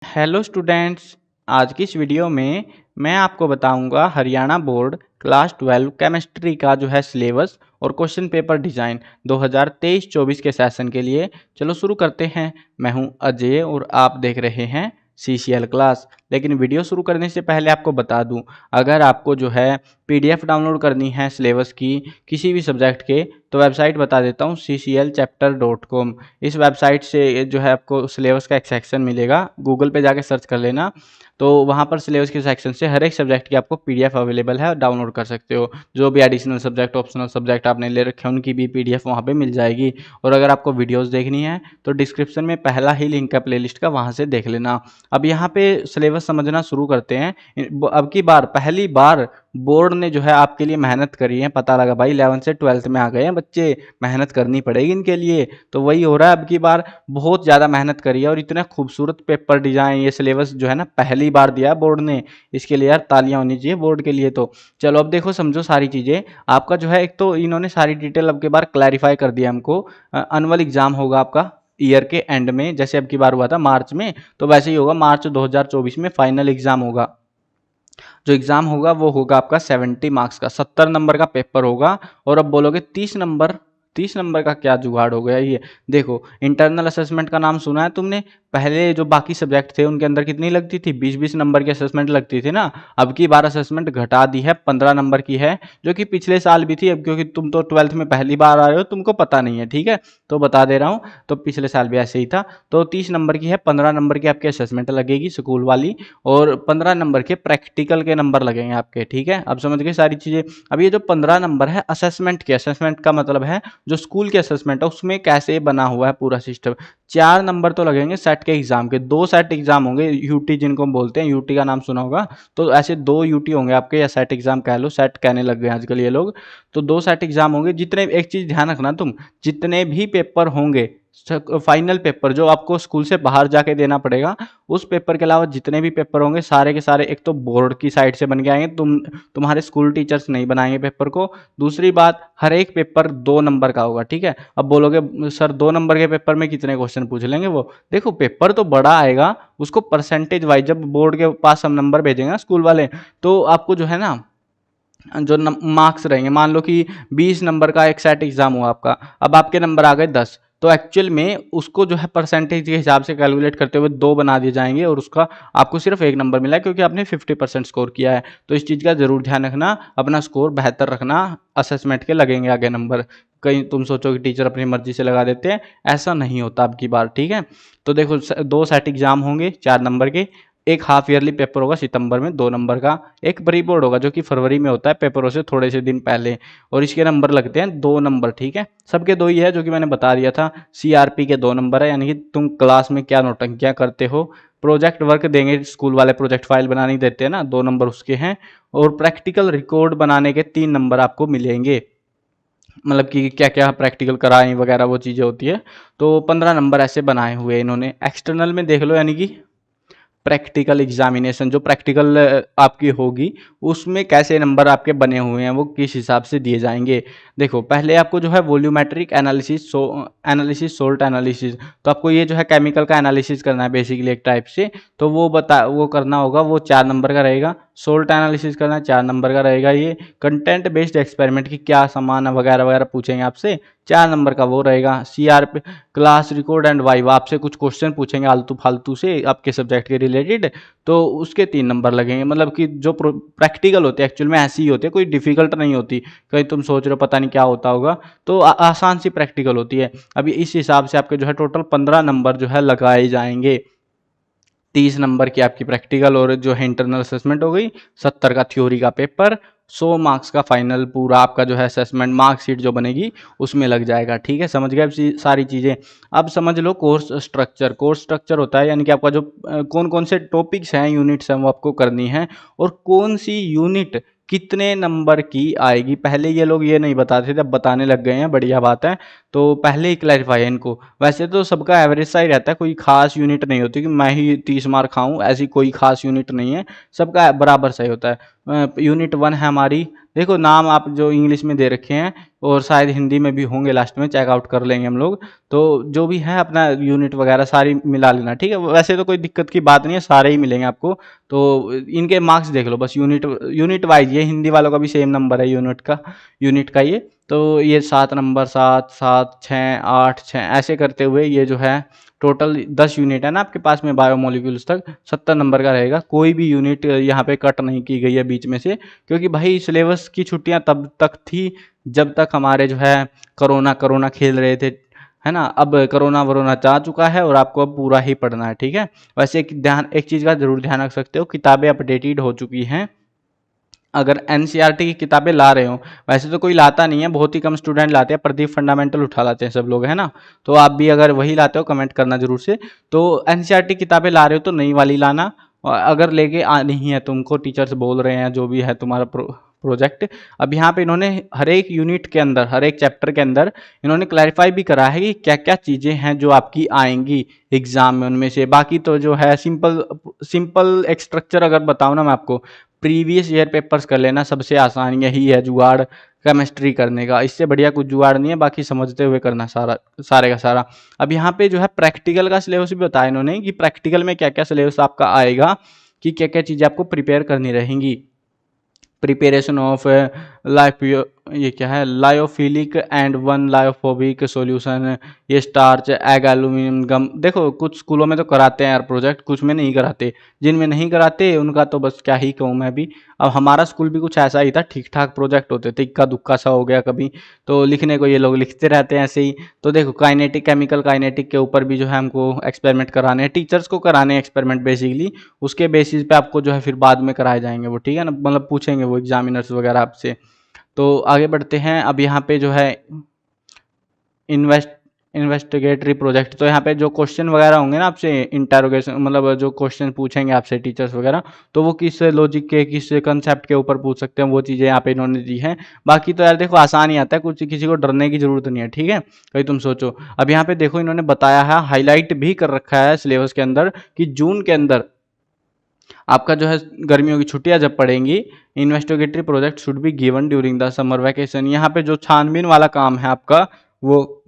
Hello students. आज की इस वीडियो में मैं आपको बताऊंगा हरियाणा बोर्ड क्लास 12 केमिस्ट्री का जो है सिलेबस और क्वेश्चन पेपर डिज़ाइन 2023-24 के सेशन के लिए। चलो शुरू करते हैं। मैं हूं अजय और आप देख रहे हैं CCL क्लास। लेकिन वीडियो शुरू करने से पहले आपको बता दूं, अगर आपको जो है PDF डाउनलोड करनी है सिलेबस की किसी भी सब्जेक्ट के, तो वेबसाइट बता देता हूँ cclchapter.com। इस वेबसाइट से जो है आपको सिलेबस का एक सेक्शन मिलेगा, गूगल पे जाके सर्च कर लेना। तो वहाँ पर सिलेबस के सेक्शन से हर एक सब्जेक्ट की आपको PDF अवेलेबल है, डाउनलोड कर सकते हो। जो भी एडिशनल सब्जेक्ट, ऑप्शनल सब्जेक्ट आपने ले रखे हैं, उनकी भी PDF वहाँ पे मिल जाएगी। और अगर आपको वीडियोस देखनी है तो डिस्क्रिप्शन में पहला ही लिंक है प्लेलिस्ट का, वहाँ से देख लेना। अब यहाँ पे सिलेबस समझना शुरू करते हैं। अब की बार पहली बार बोर्ड ने जो है आपके लिए मेहनत करी है। पता लगा भाई 11th से 12th में आ गए हैं बच्चे, मेहनत करनी पड़ेगी इनके लिए। तो वही हो रहा है, अब की बार बहुत ज़्यादा मेहनत करी है और इतना खूबसूरत पेपर डिजाइन, ये सिलेबस जो है ना पहली बार दिया बोर्ड ने। इसके लिए यार तालियां होनी चाहिए बोर्ड के लिए। तो चलो अब देखो, समझो सारी चीज़ें। आपका जो है, एक तो इन्होंने सारी डिटेल अब की बार क्लैरिफाई कर दिया हमको। एनुअल एग्जाम होगा आपका ईयर के एंड में, जैसे अब की बार हुआ था मार्च में, तो वैसे ही होगा। मार्च 2024 में फाइनल एग्जाम होगा। जो एग्जाम होगा वो होगा आपका 70 मार्क्स का, 70 नंबर का पेपर होगा। और अब बोलोगे 30 नंबर, 30 नंबर का क्या जुगाड़ हो गया ये। देखो, इंटरनल असेसमेंट का नाम सुना है तुमने? पहले जो बाकी सब्जेक्ट थे उनके अंदर कितनी लगती थी? 20-20 नंबर की असेसमेंट लगती थी ना। अब की बार असेसमेंट घटा दी है, 15 नंबर की है, जो कि पिछले साल भी थी। अब क्योंकि तुम तो 12th में पहली बार आ रहे हो, तुमको पता नहीं है, ठीक है, तो बता दे रहा हूँ। तो पिछले साल भी ऐसे ही था। तो 30 नंबर की है, 15 नंबर की आपकी असेसमेंट लगेगी स्कूल वाली, और 15 नंबर के प्रैक्टिकल के नंबर लगेंगे आपके, ठीक है। अब समझ गए सारी चीज़ें। अब ये जो 15 नंबर है असेसमेंट के, असेसमेंट का मतलब है जो स्कूल के असेसमेंट है उसमें कैसे बना हुआ है पूरा सिस्टम। 4 नंबर तो लगेंगे सेट के एग्जाम के, 2 सेट एग्जाम होंगे, यूटी जिनको हम बोलते हैं, यूटी का नाम सुना होगा। तो ऐसे 2 यूटी होंगे आपके, या सेट एग्जाम कह लो, सेट कहने लग गए आजकल ये लोग। तो 2 सेट एग्जाम होंगे। जितने, एक चीज ध्यान रखना तुम, जितने भी पेपर होंगे, फाइनल पेपर जो आपको स्कूल से बाहर जाके देना पड़ेगा, उस पेपर के अलावा जितने भी पेपर होंगे सारे के सारे एक तो बोर्ड की साइड से बन के आएंगे, तुम्हारे स्कूल टीचर्स नहीं बनाएंगे पेपर को। दूसरी बात, हर एक पेपर 2 नंबर का होगा, ठीक है। अब बोलोगे सर 2 नंबर के पेपर में कितने क्वेश्चन पूछ लेंगे? वो देखो, पेपर तो बड़ा आएगा, उसको परसेंटेज वाइज जब बोर्ड के पास हम नंबर भेजेंगे ना स्कूल वाले, तो आपको जो है ना जो मार्क्स रहेंगे, मान लो कि 20 नंबर का एक सेट एग्जाम हुआ आपका, अब आपके नंबर आ गए 10, तो एक्चुअल में उसको जो है परसेंटेज के हिसाब से कैलकुलेट करते हुए 2 बना दिए जाएंगे, और उसका आपको सिर्फ 1 नंबर मिला है, क्योंकि आपने 50% स्कोर किया है। तो इस चीज़ का जरूर ध्यान रखना, अपना स्कोर बेहतर रखना, असेसमेंट के लगेंगे आगे नंबर। कहीं तुम सोचो कि टीचर अपनी मर्जी से लगा देते हैं, ऐसा नहीं होता अब की बार, ठीक है। तो देखो, 2 सेट एग्जाम होंगे 4 नंबर के, एक हाफ ईयरली पेपर होगा सितंबर में 2 नंबर का, एक प्री बोर्ड होगा जो कि फरवरी में होता है, पेपरों से थोड़े से दिन पहले, और इसके नंबर लगते हैं 2 नंबर, ठीक है। सबके 2 ही है, जो कि मैंने बता दिया था। CRP के 2 नंबर है, यानी कि तुम क्लास में क्या नौटंकियां करते हो। प्रोजेक्ट वर्क देंगे स्कूल वाले, प्रोजेक्ट फाइल बनाने देते हैं ना, 2 नंबर उसके हैं। और प्रैक्टिकल रिकॉर्ड बनाने के 3 नंबर आपको मिलेंगे, मतलब कि क्या क्या प्रैक्टिकल कराएं वगैरह वो चीज़ें होती है। तो 15 नंबर ऐसे बनाए हुए इन्होंने। एक्सटर्नल में देख लो, यानी कि प्रैक्टिकल एग्जामिनेशन, जो प्रैक्टिकल आपकी होगी, उसमें कैसे नंबर आपके बने हुए हैं, वो किस हिसाब से दिए जाएंगे। देखो, पहले आपको जो है वॉल्यूमेट्रिक एनालिसिस, सोल्ट एनालिसिस, तो आपको ये जो है केमिकल का एनालिसिस करना है बेसिकली एक टाइप से। तो वो करना होगा, वो 4 नंबर का रहेगा। सोल्ट एनालिसिस करना 4 नंबर का रहेगा। ये कंटेंट बेस्ड एक्सपेरिमेंट की क्या सामान वगैरह वगैरह पूछेंगे आपसे, 4 नंबर का वो रहेगा। CRP class record and viva, आपसे कुछ क्वेश्चन पूछेंगे आलतू फालतू से आपके सब्जेक्ट के रिलेटेड, तो उसके 3 नंबर लगेंगे। मतलब कि जो प्रैक्टिकल होते हैं एक्चुअल में ऐसी ही होती है, कोई डिफिकल्ट नहीं होती। कहीं तुम सोच रहे हो पता नहीं क्या होता होगा, तो आसान सी प्रैक्टिकल होती है। अभी इस हिसाब से आपके जो है टोटल 15 नंबर जो है लगाए जाएंगे। 30 नंबर की आपकी प्रैक्टिकल, और जो है इंटरनल असेसमेंट हो गई, 70 का थ्योरी का पेपर, 100 मार्क्स का फाइनल पूरा आपका जो है असेसमेंट मार्कशीट जो बनेगी उसमें लग जाएगा, ठीक है। समझ गए अब सारी चीज़ें। अब समझ लो कोर्स स्ट्रक्चर। कोर्स स्ट्रक्चर होता है, यानी कि आपका जो कौन कौन से टॉपिक्स हैं, यूनिट्स हैं, वो आपको करनी है, और कौन सी यूनिट कितने नंबर की आएगी। पहले ये लोग ये नहीं बताते थे, अब बताने लग गए हैं, बढ़िया बात है। तो पहले ही क्लैरिफाई है इनको। वैसे तो सबका एवरेज सा ही रहता है, कोई खास यूनिट नहीं होती कि मैं ही 30 मार्क खाऊं, ऐसी कोई खास यूनिट नहीं है, सबका बराबर सही होता है। यूनिट 1 है हमारी। देखो नाम आप जो इंग्लिश में दे रखे हैं और शायद हिंदी में भी होंगे, लास्ट में चेकआउट कर लेंगे हम लोग। तो जो भी है अपना यूनिट वगैरह सारी मिला लेना, ठीक है। वैसे तो कोई दिक्कत की बात नहीं है, सारे ही मिलेंगे आपको। तो इनके मार्क्स देख लो बस, यूनिट वाइज। ये हिंदी वालों का भी सेम नंबर है यूनिट का ये। तो ये 7 नंबर, 7 7 6 8 6 ऐसे करते हुए ये जो है टोटल 10 यूनिट है ना आपके पास में बायोमोलिक्यूल्स तक, 70 नंबर का रहेगा। कोई भी यूनिट यहाँ पे कट नहीं की गई है बीच में से, क्योंकि भाई सिलेबस की छुट्टियां तब तक थी जब तक हमारे जो है कोरोना कोरोना खेल रहे थे, है ना। अब कोरोना वरोना जा चुका है और आपको अब पूरा ही पढ़ना है, ठीक है। वैसे एक चीज़ का जरूर ध्यान रख सकते हो, किताबें अपडेटेड हो चुकी हैं। अगर एनसीईआरटी की किताबें ला रहे हो, वैसे तो कोई लाता नहीं है, बहुत ही कम स्टूडेंट लाते हैं, प्रदीप फंडामेंटल उठा लाते हैं सब लोग, है ना। तो आप भी अगर वही लाते हो कमेंट करना जरूर से। तो एनसीईआरटी किताबें ला रहे हो तो नई वाली लाना, और अगर लेके नहीं है तुमको, टीचर्स बोल रहे हैं जो भी है तुम्हारा प्रोजेक्ट। अब यहाँ पे इन्होंने हर एक यूनिट के अंदर, हर एक चैप्टर के अंदर इन्होंने क्लैरिफाई भी करा है कि क्या क्या चीज़ें हैं जो आपकी आएंगी एग्जाम में उनमें से। बाकी तो जो है सिंपल सिंपल एक स्ट्रक्चर अगर बताऊँ ना मैं आपको, प्रीवियस ईयर पेपर्स कर लेना, सबसे आसान यही है जुगाड़ केमिस्ट्री करने का। इससे बढ़िया कुछ जुगाड़ नहीं है, बाकी समझते हुए करना सारे का सारा। अब यहाँ पे जो है प्रैक्टिकल का सिलेबस भी बताया इन्होंने कि प्रैक्टिकल में क्या क्या सिलेबस आपका आएगा, कि क्या क्या चीज़ें आपको प्रिपेयर करनी रहेंगी। प्रिपेरेशन ऑफ लाइफ, ये क्या है, lyophilic and one lyophobic solution, ये स्टार्च, एग एल्यूमिनियम गम। देखो कुछ स्कूलों में तो कराते हैं यार प्रोजेक्ट, कुछ में नहीं कराते। जिनमें नहीं कराते उनका तो बस क्या ही कहूँ मैं भी। अब हमारा स्कूल भी कुछ ऐसा ही था, ठीक ठाक प्रोजेक्ट होते थे, इक्का दुक्का सा हो गया कभी, तो लिखने को ये लोग लिखते रहते हैं ऐसे ही। तो देखो काइनेटिक, केमिकल काइनेटिक के ऊपर भी जो है हमको एक्सपेरिमेंट कराने हैं, टीचर्स को कराने हैं एक्सपेरिमेंट बेसिकली। उसके बेसिस पे आपको जो है फिर बाद में कराए जाएंगे वो, ठीक है ना, मतलब पूछेंगे वो एग्जामिनर्स वगैरह आपसे। तो आगे बढ़ते हैं। अब यहाँ पे जो है इन्वेस्ट इन्वेस्टिगेटरी प्रोजेक्ट, तो यहाँ पे जो क्वेश्चन वगैरह होंगे ना आपसे, इंटरोगेशन मतलब जो क्वेश्चन पूछेंगे आपसे टीचर्स वगैरह, तो वो किस लॉजिक के, किस कंसेप्ट के ऊपर पूछ सकते हैं, वो चीज़ें यहाँ पे इन्होंने दी हैं। बाकी तो यार देखो आसान ही आता है, कुछ किसी को डरने की जरूरत नहीं है, ठीक है। कहीं तुम सोचो, अब यहाँ पे देखो इन्होंने बताया है, हाईलाइट भी कर रखा है सिलेबस के अंदर, कि जून के अंदर आपका जो है गर्मियों की छुट्टियां जब पड़ेंगी, investigatory project should be given during the summer vacation. यहाँ पे जो छानबीन वाला काम है आपका, वो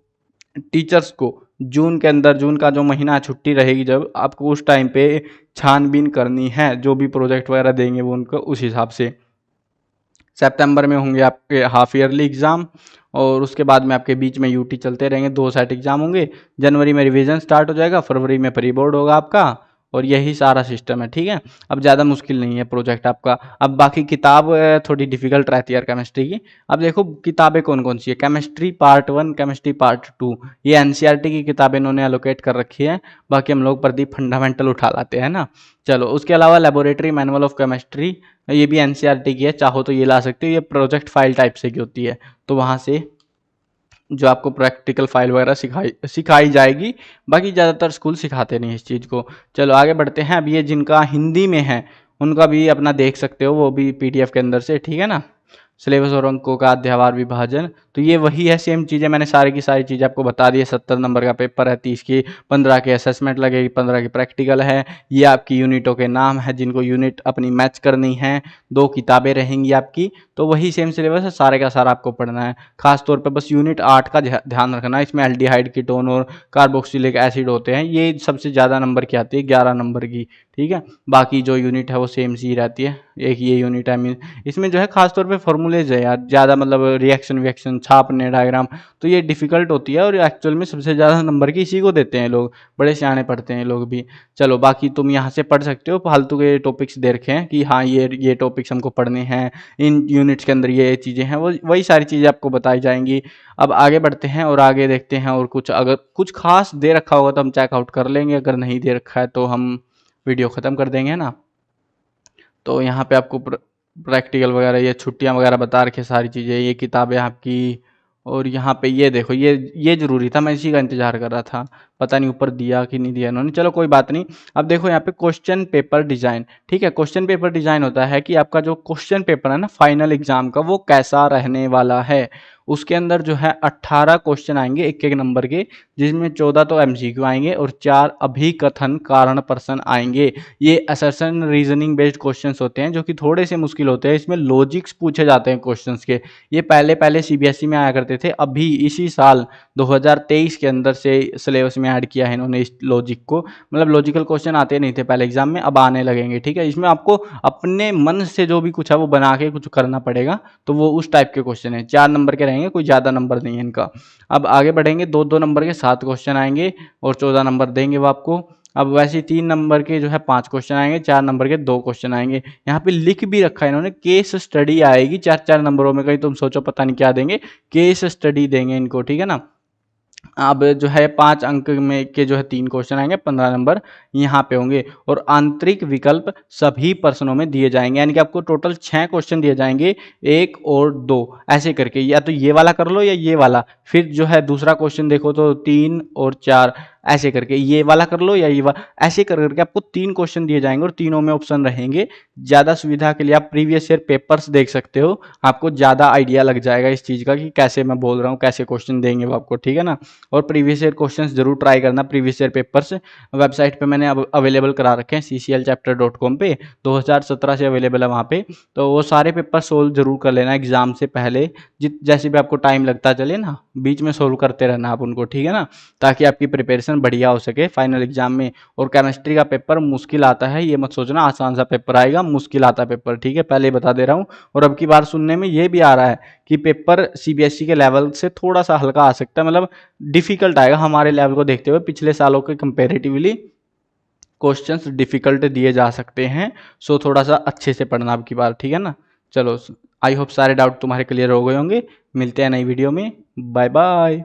टीचर्स को जून के अंदर, जून का जो महीना छुट्टी रहेगी जब, आपको उस टाइम पे छानबीन करनी है, जो भी प्रोजेक्ट वगैरह देंगे वो उनको उस हिसाब से। सितंबर में होंगे आपके हाफ ईयरली एग्ज़ाम, और उसके बाद में आपके बीच में यूटी चलते रहेंगे, 2 सेट एग्ज़ाम होंगे। जनवरी में रिवीजन स्टार्ट हो जाएगा, फरवरी में प्री बोर्ड होगा आपका, और यही सारा सिस्टम है, ठीक है। अब ज़्यादा मुश्किल नहीं है प्रोजेक्ट आपका। अब बाकी किताब थोड़ी डिफिकल्ट रहती है यार केमिस्ट्री की। अब देखो किताबें कौन कौन सी है, केमिस्ट्री पार्ट 1, केमिस्ट्री पार्ट 2, ये एनसीईआरटी की किताबें इन्होंने एलोकेट कर रखी है। बाकी हम लोग प्रदीप फंडामेंटल उठा लाते हैं ना। चलो उसके अलावा लेबोरेटरी मैनुअल ऑफ केमिस्ट्री, ये भी एनसीईआरटी की है, चाहो तो ये ला सकते हो। ये प्रोजेक्ट फाइल टाइप से की होती है, तो वहाँ से जो आपको प्रैक्टिकल फाइल वगैरह सिखाई जाएगी। बाकी ज़्यादातर स्कूल सिखाते नहीं इस चीज़ को। चलो आगे बढ़ते हैं। अब ये जिनका हिंदी में है उनका भी अपना देख सकते हो, वो भी पीडीएफ के अंदर से, ठीक है ना। सिलेबस और अंकों का अध्यावार विभाजन, तो ये वही है, सेम चीज़ें मैंने सारी की सारी चीज़ें आपको बता दी है। 70 नंबर का पेपर है, 30 की, 15 की असेसमेंट लगेगी, 15 की प्रैक्टिकल है। ये आपकी यूनिटों के नाम है जिनको यूनिट अपनी मैच करनी है। 2 किताबें रहेंगी आपकी, तो वही सेम सिलेबस है, सारे का सारा आपको पढ़ना है। खास तौर पे बस यूनिट 8 का ध्यान रखना है, इसमें एल्डिहाइड कीटोन और कार्बोक्सिलिक एसिड होते हैं, ये सबसे ज़्यादा नंबर की आती है, 11 नंबर की, ठीक है। बाकी जो यूनिट है वो सेम सी रहती है, एक ये यूनिट है। मीन इसमें जो है खासतौर पे फॉर्मूलेज है यार ज़्यादा, मतलब रिएक्शन विएक्शन छापने डायग्राम, तो ये डिफिकल्ट होती है, और एक्चुअल में सबसे ज़्यादा नंबर की इसी को देते हैं लोग, बड़े सियाने पढ़ते हैं लोग भी। चलो बाकी तुम यहाँ से पढ़ सकते हो, फालतू के टॉपिक्स दे रखे हैं कि हाँ ये टॉपिक्स हमको पढ़ने हैं, इन यूनिट्स के अंदर ये चीज़ें हैं, वो वही सारी चीज़ें आपको बताई जाएंगी। अब आगे बढ़ते हैं और आगे देखते हैं, और कुछ अगर कुछ खास दे रखा होगा तो हम चेकआउट कर लेंगे, अगर नहीं दे रखा है तो हम वीडियो ख़त्म कर देंगे ना। तो यहाँ पे आपको प्रैक्टिकल वगैरह, ये छुट्टियाँ वगैरह बता रखे सारी चीज़ें, ये किताबें आपकी। और यहाँ पे ये देखो, ये ज़रूरी था, मैं इसी का इंतज़ार कर रहा था, पता नहीं ऊपर दिया कि नहीं दिया इन्होंने, चलो कोई बात नहीं। अब देखो यहाँ पे क्वेश्चन पेपर डिजाइन, ठीक है। क्वेश्चन पेपर डिजाइन होता है कि आपका जो क्वेश्चन पेपर है ना फाइनल एग्जाम का, वो कैसा रहने वाला है। उसके अंदर जो है 18 क्वेश्चन आएंगे एक एक नंबर के, जिसमें 14 तो एमसीक्यू आएंगे और 4 अभिकथन कारण प्रश्न आएंगे। ये असर्शन रीजनिंग बेस्ड क्वेश्चंस होते हैं जो कि थोड़े से मुश्किल होते हैं, इसमें लॉजिक्स पूछे जाते हैं क्वेश्चंस के। ये पहले पहले सीबीएसई में आया करते थे, अभी इसी साल 2023 के अंदर से सिलेबस में ऐड किया है इन्होंने इस लॉजिक को। मतलब लॉजिकल क्वेश्चन आते नहीं थे पहले एग्जाम में, अब आने लगेंगे, ठीक है। इसमें आपको अपने मन से जो भी कुछ है वो बना के कुछ करना पड़ेगा, तो वो उस टाइप के क्वेश्चन है। 4 नंबर के रहेंगे, कोई ज़्यादा नंबर नहीं है इनका। अब आगे बढ़ेंगे, 2-2 नंबर के 7 क्वेश्चन आएंगे और 14 नंबर देंगे वो आपको। अब वैसे 3 नंबर के जो है 5 क्वेश्चन आएंगे, 4 नंबर के 2 क्वेश्चन आएंगे। यहाँ पे लिख भी रखा है इन्होंने, केस स्टडी आएगी 4-4 नंबरों में। कहीं तुम सोचो पता नहीं क्या देंगे, केस स्टडी देंगे इनको, ठीक है ना। अब जो है 5 अंक में के जो है 3 क्वेश्चन आएंगे, 15 नंबर यहाँ पे होंगे। और आंतरिक विकल्प सभी प्रश्नों में दिए जाएंगे, यानी कि आपको टोटल 6 क्वेश्चन दिए जाएंगे, 1 और 2 ऐसे करके, या तो ये वाला कर लो या ये वाला। फिर जो है दूसरा क्वेश्चन देखो तो 3 और 4 ऐसे करके, ये वाला कर लो या ये वाला, ऐसे कर करके आपको 3 क्वेश्चन दिए जाएंगे और तीनों में ऑप्शन रहेंगे। ज़्यादा सुविधा के लिए आप प्रीवियस ईयर पेपर्स देख सकते हो, आपको ज़्यादा आइडिया लग जाएगा इस चीज़ का कि कैसे मैं बोल रहा हूँ, कैसे क्वेश्चन देंगे वो आपको, ठीक है ना। और प्रीवियस ईयर क्वेश्चंस जरूर ट्राई करना, प्रीवियस ईयर पेपर्स वेबसाइट पे मैंने अब अवेलेबल करा रखे हैं cclchapter.com पे, 2017 से अवेलेबल है वहाँ पे। तो वो सारे पेपर सोल्व जरूर कर लेना एग्जाम से पहले, जैसे भी आपको टाइम लगता चले ना, बीच में सोल्व करते रहना आप उनको, ठीक है ना, ताकि आपकी प्रिपरेशन बढ़िया हो सके फाइनल एग्जाम में। और केमिस्ट्री का पेपर मुश्किल आता है, ये मत सोचना आसान सा पेपर आएगा, मुश्किल आता पेपर, ठीक है, पहले बता दे रहा हूँ। और अब की बार सुनने में ये भी आ रहा है कि पेपर सीबीएसई के लेवल से थोड़ा सा हल्का आ सकता है, मतलब डिफिकल्ट आएगा हमारे लेवल को देखते हुए, पिछले सालों के कंपेरेटिवली क्वेश्चंस डिफिकल्ट दिए जा सकते हैं। सो थोड़ा सा अच्छे से पढ़ना अब की बार, ठीक है ना। चलो, आई होप सारे डाउट तुम्हारे क्लियर हो गए होंगे। मिलते हैं नई वीडियो में, बाय बाय।